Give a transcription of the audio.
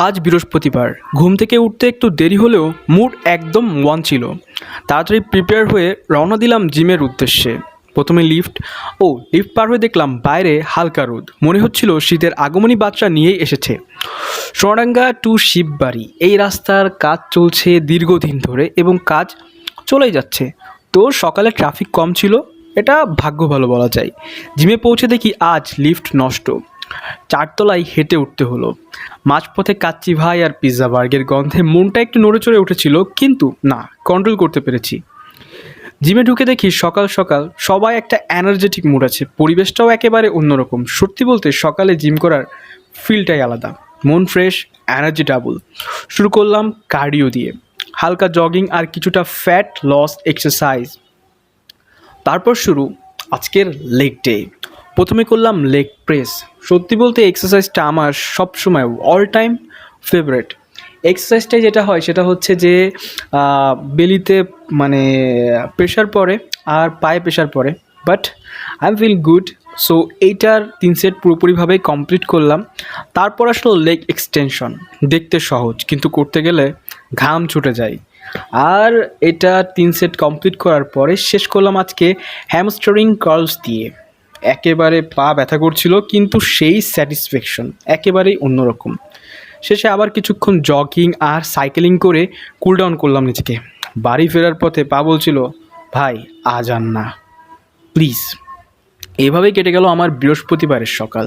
আজ বৃহস্পতিবার। ঘুম থেকে উঠতে একটু দেরি হলেও মুড একদম ওয়ান ছিল। তাড়াতাড়ি প্রিপেয়ার হয়ে রওনা দিলাম জিমের উদ্দেশ্যে। প্রথমে লিফট পার হয়ে দেখলাম বাইরে হালকা রোদ। মনে হচ্ছিল শীতের আগমনী বার্তা নিয়েই এসেছে। সোনাডাঙ্গা টু শিববাড়ি এই রাস্তার কাজ চলছে দীর্ঘদিন ধরে এবং কাজ চলেই যাচ্ছে। তো সকালে ট্রাফিক কম ছিল, এটা ভাগ্য ভালো বলা যায়। জিমে পৌঁছে দেখি আজ লিফট নষ্ট। চারতলায় হেঁটে উঠতে হলো। মাঝপথে কাচ্চি ভাই আর পিৎজা বার্গের গন্ধে মনটা একটু নড়েচড়ে উঠেছিল, কিন্তু না, কন্ট্রোল করতে পেরেছি। জিমে ঢুকে দেখি সকাল সকাল সবাই একটা এনার্জেটিক মুড আছে, পরিবেশটাও একেবারে অন্যরকম। সত্যি বলতে সকালে জিম করার ফিলটাই আলাদা। মন ফ্রেশ, এনার্জি ডাবল। শুরু করলাম কার্ডিও দিয়ে, হালকা জগিং আর কিছুটা ফ্যাট লস এক্সারসাইজ। তারপর শুরু আজকের লেগ ডে। প্রথমে করলাম লেগ প্রেস। সত্যি বলতে এক্সারসাইজটা আমার সবসময় অল টাইম ফেভারেট। এক্সারসাইজটাই যেটা হয় সেটা হচ্ছে যে বেলিতে মানে প্রেশার পড়ে আর পায়ে প্রেশার পড়ে, but I am feel good. So এইটার 3 সেট পুরোপুরিভাবেই কমপ্লিট করলাম। তারপর আসলো লেগ এক্সটেনশন। দেখতে সহজ কিন্তু করতে গেলে ঘাম ছুটে যায়। আর এটা 3 সেট কমপ্লিট করার পরে শেষ করলাম আজকে হ্যামস্টারিং কার্লস দিয়ে। একেবারে পা ব্যথা করছিল, কিন্তু সেই স্যাটিসফ্যাকশন একেবারেই অন্যরকম। শেষে আবার কিছুক্ষণ জগিং আর সাইকেলিং করে কুল ডাউন করলাম নিজেকে। বাড়ি ফেরার পথে পা বলছিল, ভাই আজ আর না, প্লিজ। এভাবেই কেটে গেল আমার বৃহস্পতিবারের সকাল।